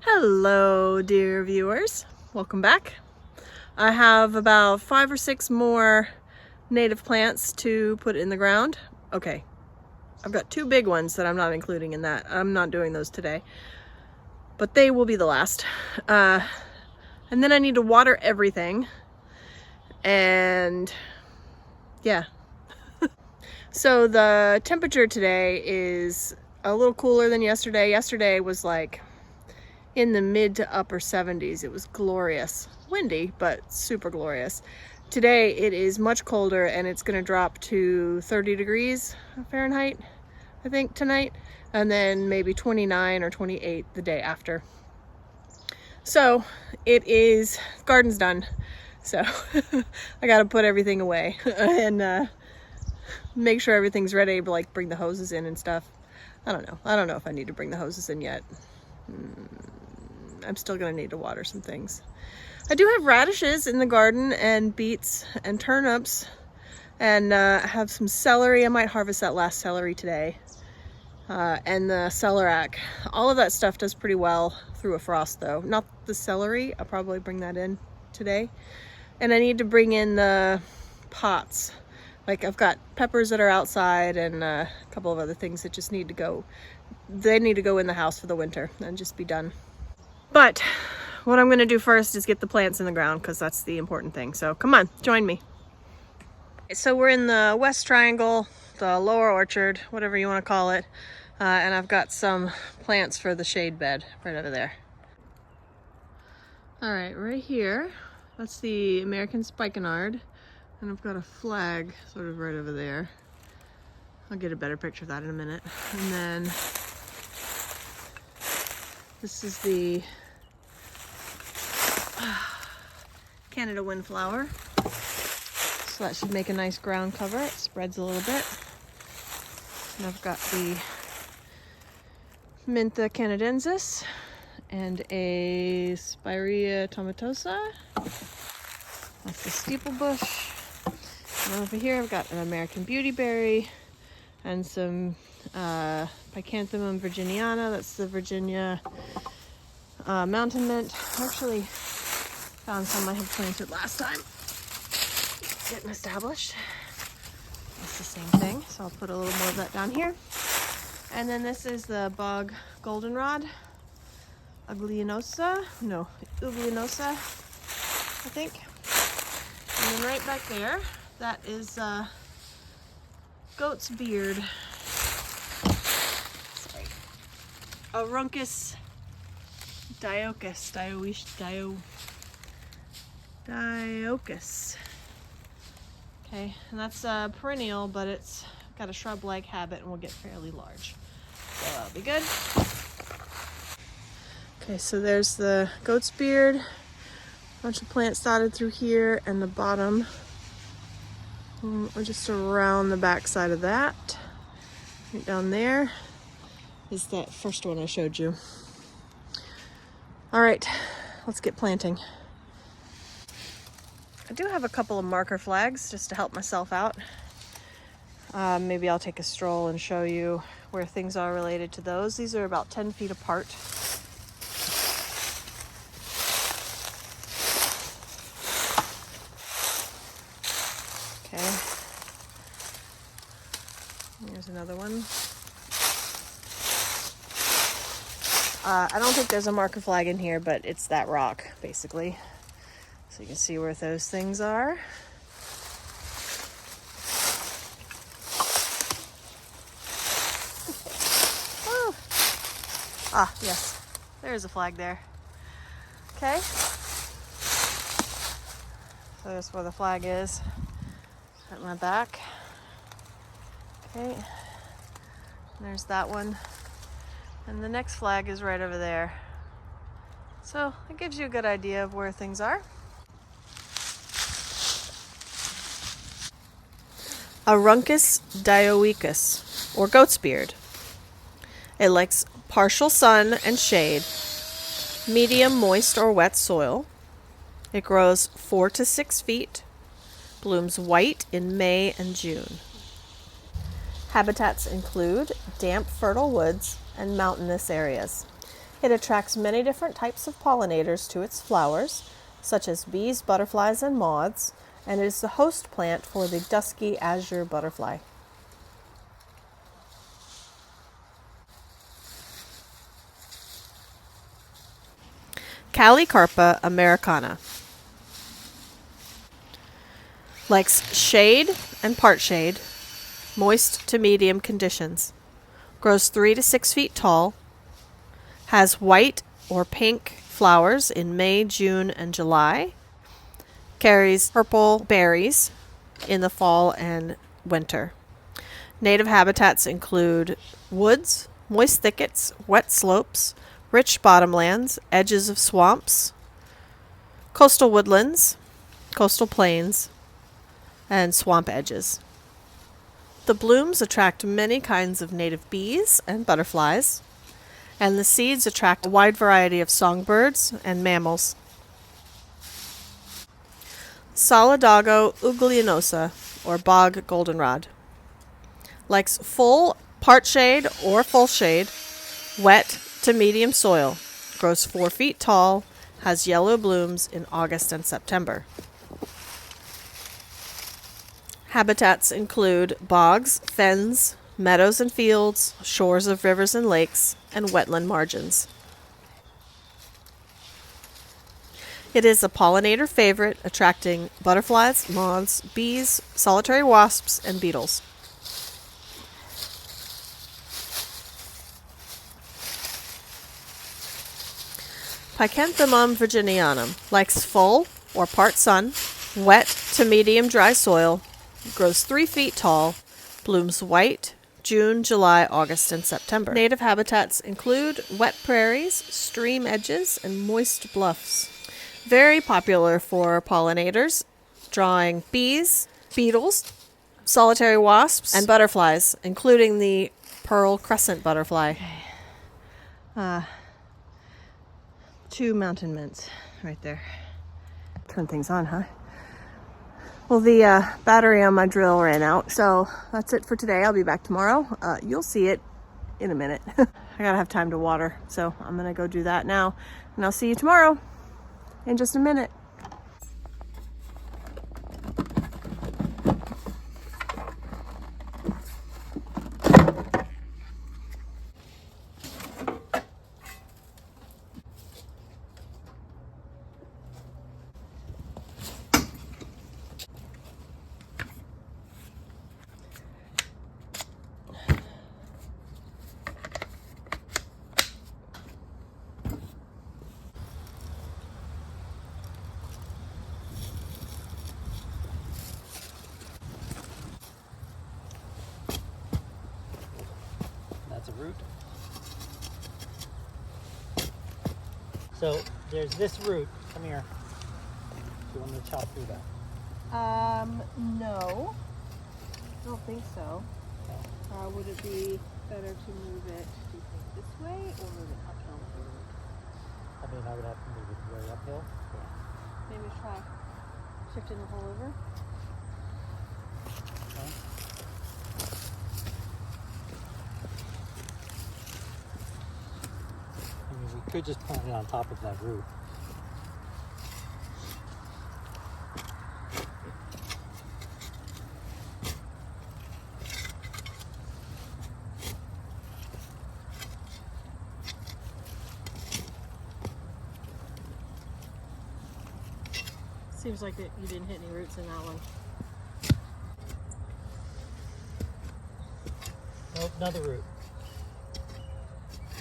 Hello, dear viewers. Welcome back. I have about 5 or 6 more native plants to put in the ground. Okay, I've got 2 big ones that I'm not including in that. I'm not doing those today, but they will be the last. And then I need to water everything. And yeah. So the temperature today is a little cooler than yesterday. Yesterday was like in the mid to upper 70s. It was glorious. Windy, but super glorious. Today it is much colder and it's going to drop to 30 degrees Fahrenheit, I think, tonight. And then maybe 29 or 28 the day after. So it is, garden's done. So I got to put everything away and make sure everything's ready to like bring the hoses in and stuff. I don't know if I need to bring the hoses in yet. I'm still gonna need to water some things. I do have radishes in the garden and beets and turnips, and I have some celery. I might harvest that last celery today. And the celeriac. All of that stuff does pretty well through a frost though. Not the celery, I'll probably bring that in today. And I need to bring in the pots. Like I've got peppers that are outside and a couple of other things that just need to go. They need to go in the house for the winter and just be done. But what I'm gonna do first is get the plants in the ground because that's the important thing. So come on, join me. So we're in the West Triangle, the lower orchard, whatever you wanna call it. And I've got some plants for the shade bed right over there. All right, right here, that's the American spikenard. And I've got a flag sort of right over there. I'll get a better picture of that in a minute. And then this is the Canada windflower. So that should make a nice ground cover. It spreads a little bit. And I've got the Mentha canadensis and a Spirea tomatosa. That's the steeple bush. And over here I've got an American beautyberry and some Pycanthemum virginiana. That's the Virginia mountain mint. I actually found some I had planted last time. Getting established. It's the same thing, so I'll put a little more of that down here. And then this is the bog goldenrod, uglionosa, I think. And then right back there, that is goat's beard. Sorry. Aruncus dioicus. Okay, and that's perennial, but it's got a shrub-like habit and will get fairly large. So that'll be good. Okay, so there's the goat's beard. Bunch of plants dotted through here and the bottom. Or just around the back side of that. Right down there is that first one I showed you. All right, let's get planting. I do have a couple of marker flags just to help myself out. Maybe I'll take a stroll and show you where things are related to those. These are about 10 feet apart. Okay. Here's another one. I don't think there's a marker flag in here, but it's that rock, basically. So you can see where those things are. Oh. Ah, yes. There's a flag there. Okay. So that's where the flag is. At my back. Okay. There's that one. And the next flag is right over there. So it gives you a good idea of where things are. Aruncus dioicus, or goat's beard. It likes partial sun and shade, medium moist or wet soil. It grows 4 to 6 feet, blooms white in May and June. Habitats include damp, fertile woods and mountainous areas. It attracts many different types of pollinators to its flowers, such as bees, butterflies, and moths, and it is the host plant for the dusky azure butterfly. Calicarpa americana. Likes shade and part shade, moist to medium conditions. Grows 3 to 6 feet tall. Has white or pink flowers in May, June, and July. Carries purple berries in the fall and winter. Native habitats include woods, moist thickets, wet slopes, rich bottomlands, edges of swamps, coastal woodlands, coastal plains, and swamp edges. The blooms attract many kinds of native bees and butterflies, and the seeds attract a wide variety of songbirds and mammals. Solidago uglionosa, or bog goldenrod. Likes full, part shade, or full shade, wet to medium soil. Grows 4 feet tall, has yellow blooms in August and September. Habitats include bogs, fens, meadows and fields, shores of rivers and lakes, and wetland margins. It is a pollinator favorite, attracting butterflies, moths, bees, solitary wasps, and beetles. Picanthamum virginianum likes full or part sun, wet to medium dry soil, grows 3 feet tall, blooms white, June, July, August, and September. Native habitats include wet prairies, stream edges, and moist bluffs. Very popular for pollinators, drawing bees, beetles, solitary wasps, and butterflies, including the pearl crescent butterfly. 2 mountain mints right there. Turn things on, huh? Well, the battery on my drill ran out, so that's it for today. I'll be back tomorrow. You'll see it in a minute. I gotta have time to water, so I'm gonna go do that now, and I'll see you tomorrow in just a minute. That's a root. So there's this root. Come here. Do you want me to chop through that? No. I don't think so. Okay. Would it be better to move it, do you think, this way or move it uphill? I mean, I would have to move it way uphill. Maybe try shifting the hole over. Okay. I mean, we could just plant it on top of that root. Seems like you didn't hit any roots in that one. Nope, another root.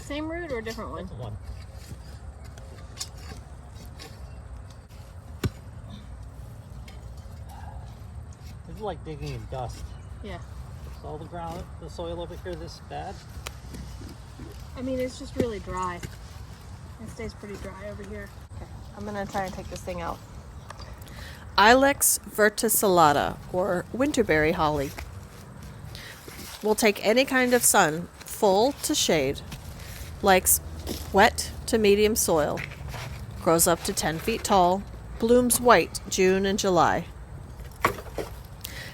Same root or a different one? Different one. This is like digging in dust. Yeah. Is all the soil over here this bad? I mean, it's just really dry. It stays pretty dry over here. Okay, I'm gonna try and take this thing out. Ilex verticillata, or winterberry holly. Will take any kind of sun, full to shade. Likes wet to medium soil. Grows up to 10 feet tall. Blooms white June and July.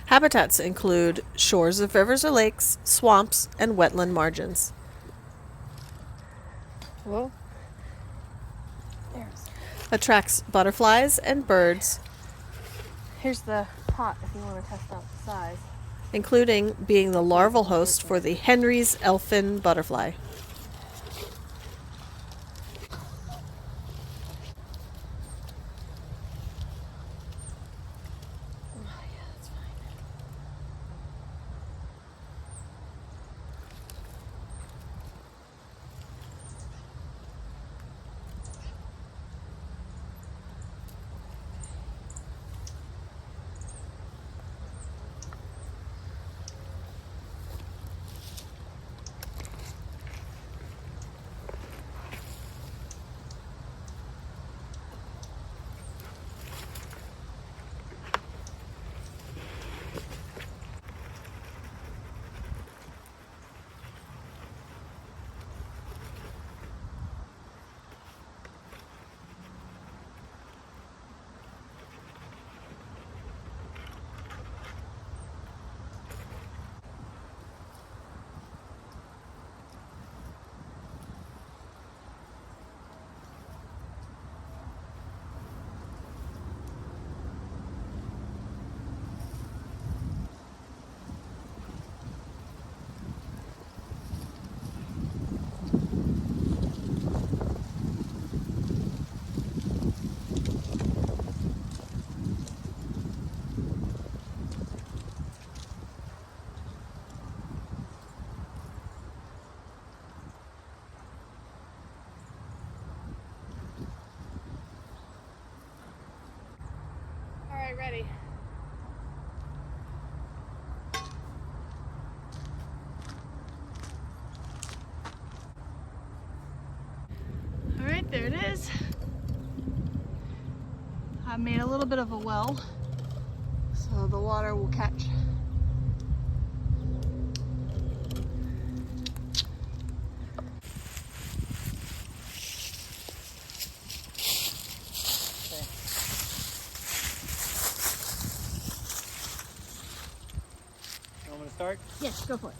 Habitats include shores of rivers or lakes, swamps, and wetland margins. Well, attracts butterflies and birds. Here's the pot if you want to test out the size. Including being the larval host for the Henry's elfin butterfly. Ready. All right, there it is. I made a little bit of a well, so the water will catch. Start? Yes, go for it.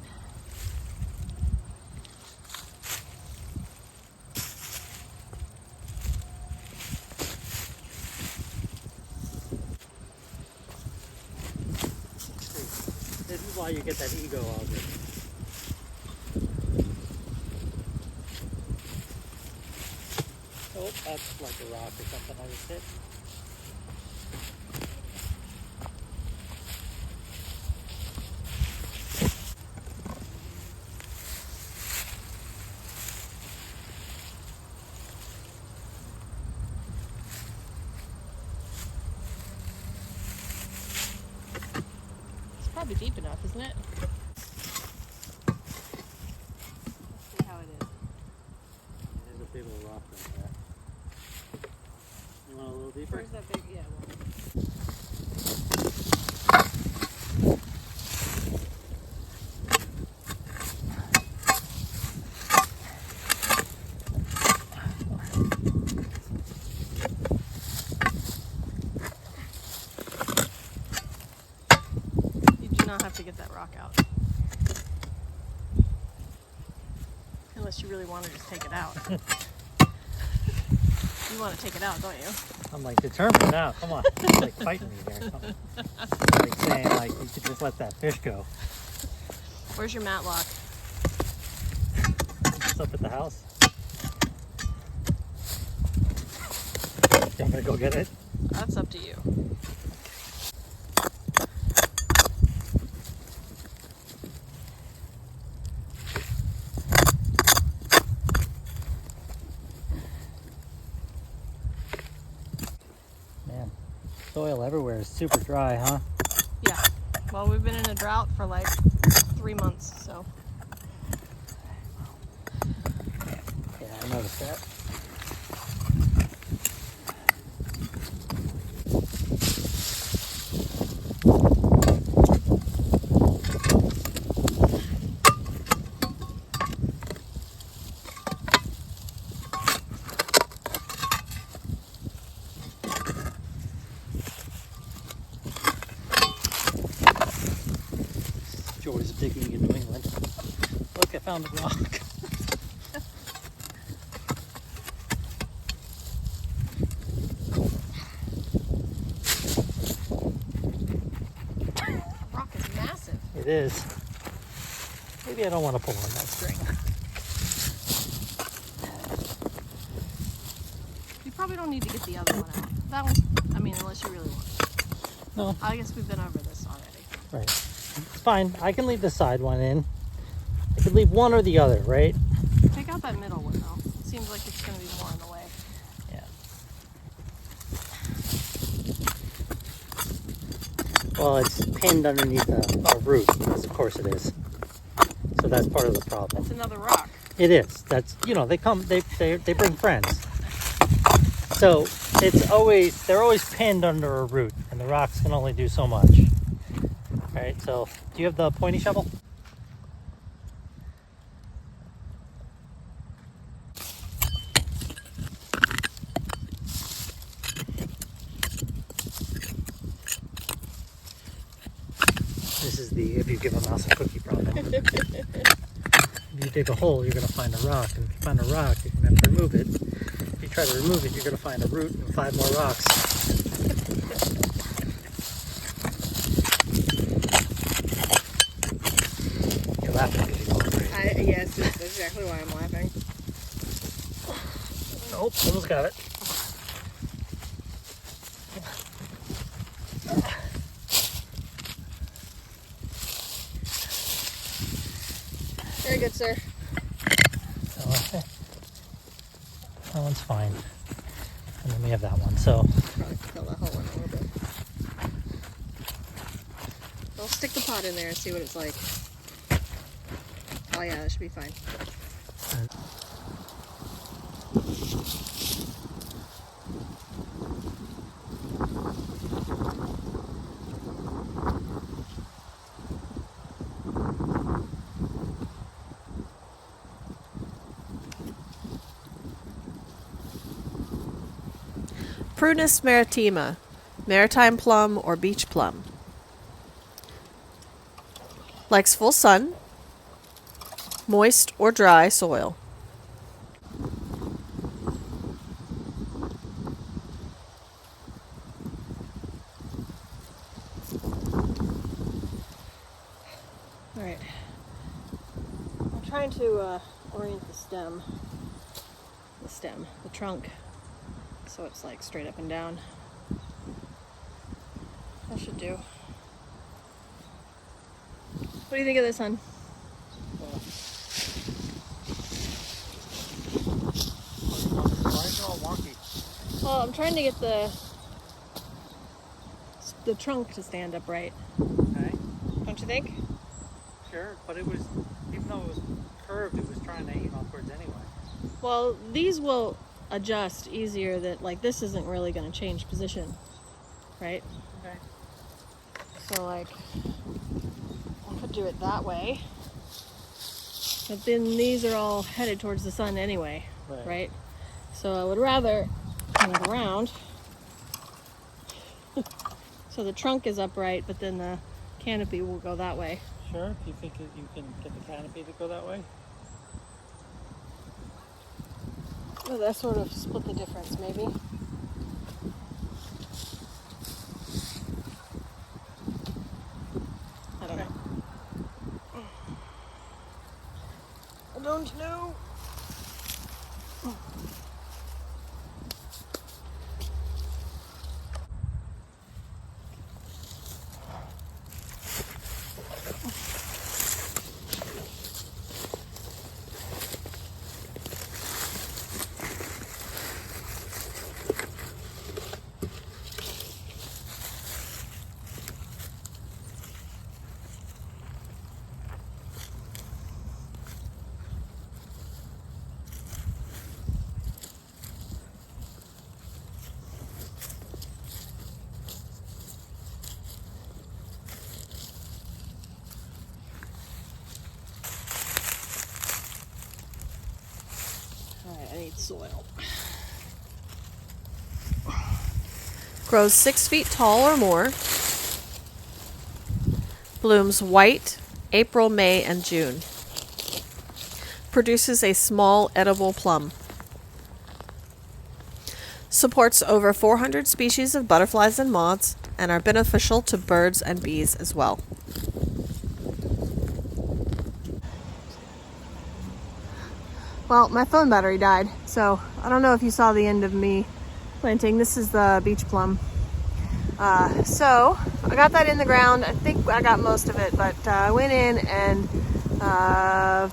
This is why you get that ego out of it. Oh, that's like a rock or something I just hit. Probably deep enough, isn't it? Let's see how it is. There's a big old rock like that. You want a little deeper? Where's that big? Yeah. Have to get that rock out unless you really want to just take it out. You want to take it out, don't you? I'm like determined now. Come on, it's like fighting me here. Something. Like saying like you should just let that fish go. Where's your matlock? It's up at the house. I'm gonna go get it. That's up to you. Soil everywhere is super dry, huh? Yeah. Well, we've been in a drought for like 3 months, so. Yeah, I noticed that. Joys of digging in New England. Look, I found a rock. is. Maybe I don't want to pull on that string. You probably don't need to get the other one out. That one's, I mean, unless you really want to. No. I guess we've been over this already. Right. It's fine. I can leave the side one in. I could leave one or the other, right? Take out that middle one though. It seems like it's going to be more in the way. Yeah. Well, it's pinned underneath a root, yes, of course it is. So that's part of the problem. That's another rock. It is. That's, you know, they bring friends. So they're always pinned under a root, and the rocks can only do so much. All right, so do you have the pointy shovel? This is the if you give a mouse a cookie problem. If you dig a hole, you're going to find a rock, and if you find a rock, you're going to have to remove it. If you try to remove it, you're going to find a root and 5 more rocks. You're laughing because you know it, right? Yes, that's exactly why I'm laughing. Nope, almost got it. Very good, sir. So, that one's fine. And then we have that one. So Probably fill that hole in a little bit. I'll stick the pot in there and see what it's like. Oh yeah, that should be fine. Prunus maritima, maritime plum or beach plum. Likes full sun, moist or dry soil. Alright, I'm trying to orient the trunk, so it's like straight up and down. That should do. What do you think of this, hon? Why is it all wonky? Well, I'm trying to get the trunk to stand up right. Okay. Don't you think? Sure, but it was, even though it was curved, it was trying to aim upwards anyway. Well, these will adjust easier. That like this isn't really going to change position, right? Okay. So like I could do it that way, but then these are all headed towards the sun anyway, right? So I would rather turn it around so the trunk is upright, but then the canopy will go that way. Sure, do you think that you can get the canopy to go that way? Oh, that sort of split the difference, maybe. I don't know. I don't know. I need soil. Grows 6 feet tall or more. Blooms white April, May, and June. Produces a small edible plum. Supports over 400 species of butterflies and moths and are beneficial to birds and bees as well. Well, my phone battery died, so I don't know if you saw the end of me planting. This is the beach plum. So I got that in the ground. I think I got most of it, but I went in and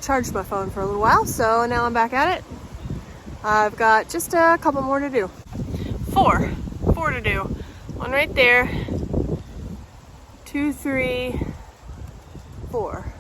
charged my phone for a little while, so now I'm back at it. I've got just a couple more to do. Four to do. One right there. 2, 3, 4.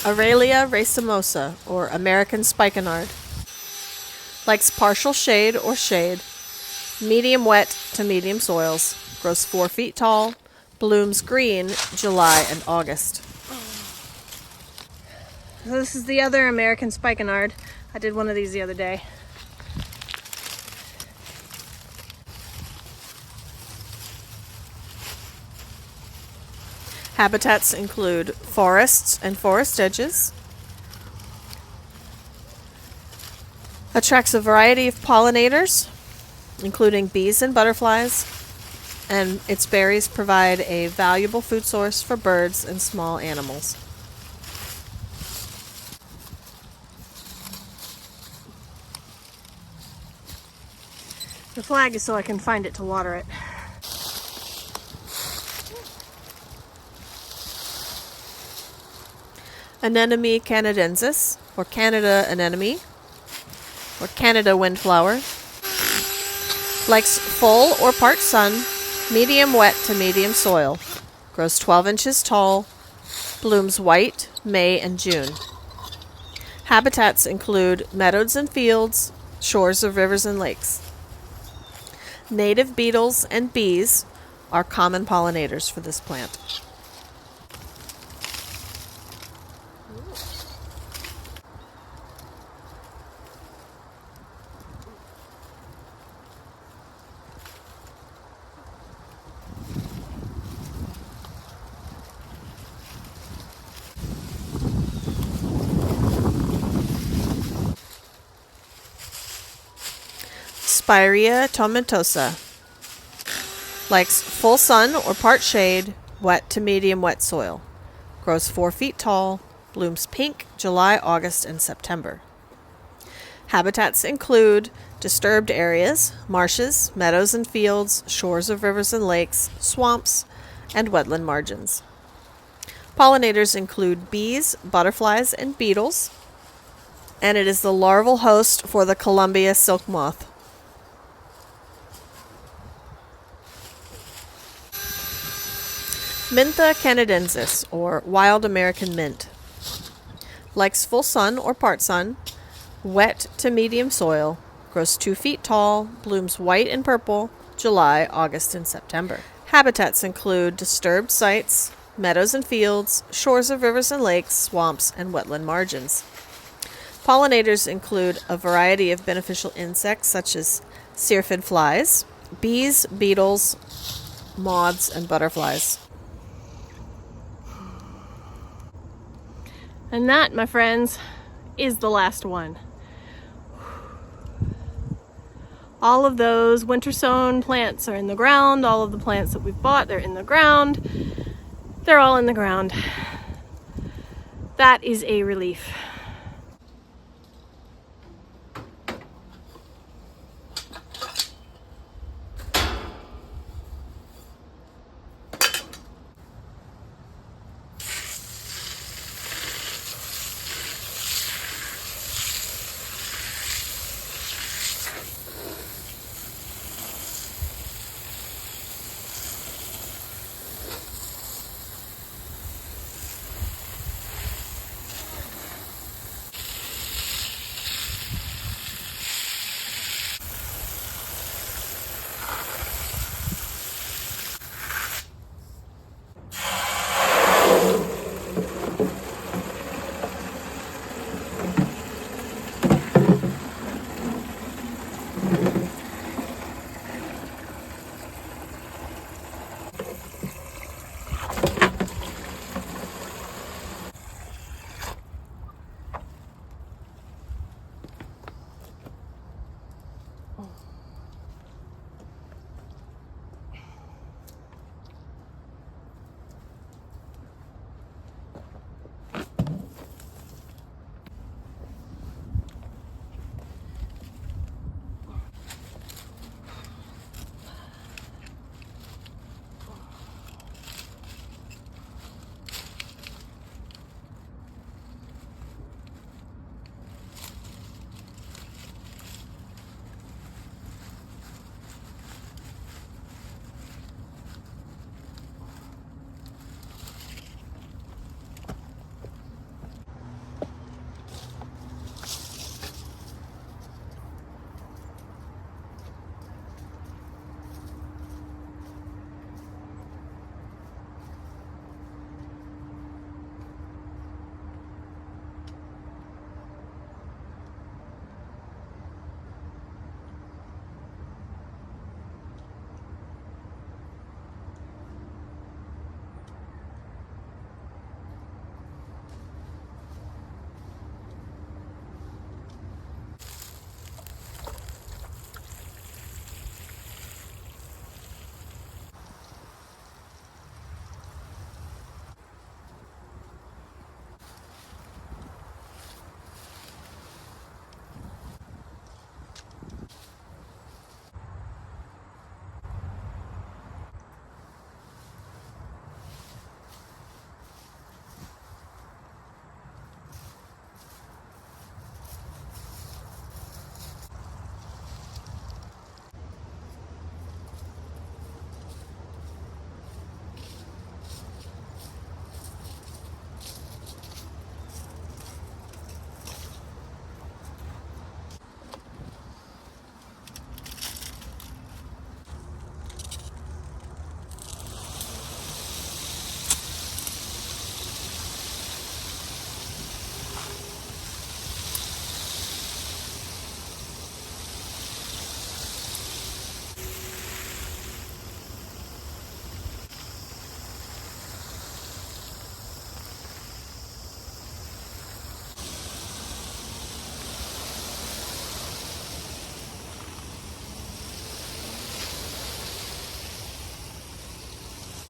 Aurelia racemosa, or American spikenard. Likes partial shade or shade, medium wet to medium soils, grows 4 feet tall, blooms green July and August. So this is the other American spikenard. I did one of these the other day. Habitats include forests and forest edges. Attracts a variety of pollinators, including bees and butterflies, and its berries provide a valuable food source for birds and small animals. The flag is so I can find it to water it. Anemone canadensis, or Canada anemone, or Canada windflower. Likes full or part sun, medium wet to medium soil. Grows 12 inches tall, blooms white May and June. Habitats include meadows and fields, shores of rivers and lakes. Native beetles and bees are common pollinators for this plant. Spirea tomentosa. Likes full sun or part shade, wet to medium wet soil. Grows 4 feet tall, blooms pink July, August, and September. Habitats include disturbed areas, marshes, meadows and fields, shores of rivers and lakes, swamps, and wetland margins. Pollinators include bees, butterflies, and beetles, and it is the larval host for the Columbia silk moth. Mintha canadensis, or wild American mint. Likes full sun or part sun, wet to medium soil, grows 2 feet tall, blooms white and purple July, August, and September. Habitats include disturbed sites, meadows and fields, shores of rivers and lakes, swamps, and wetland margins. Pollinators include a variety of beneficial insects such as syrphid flies, bees, beetles, moths, and butterflies. And that, my friends, is the last one. All of those Wintersown plants are in the ground. All of the plants that we've bought, they're in the ground. They're all in the ground. That is a relief.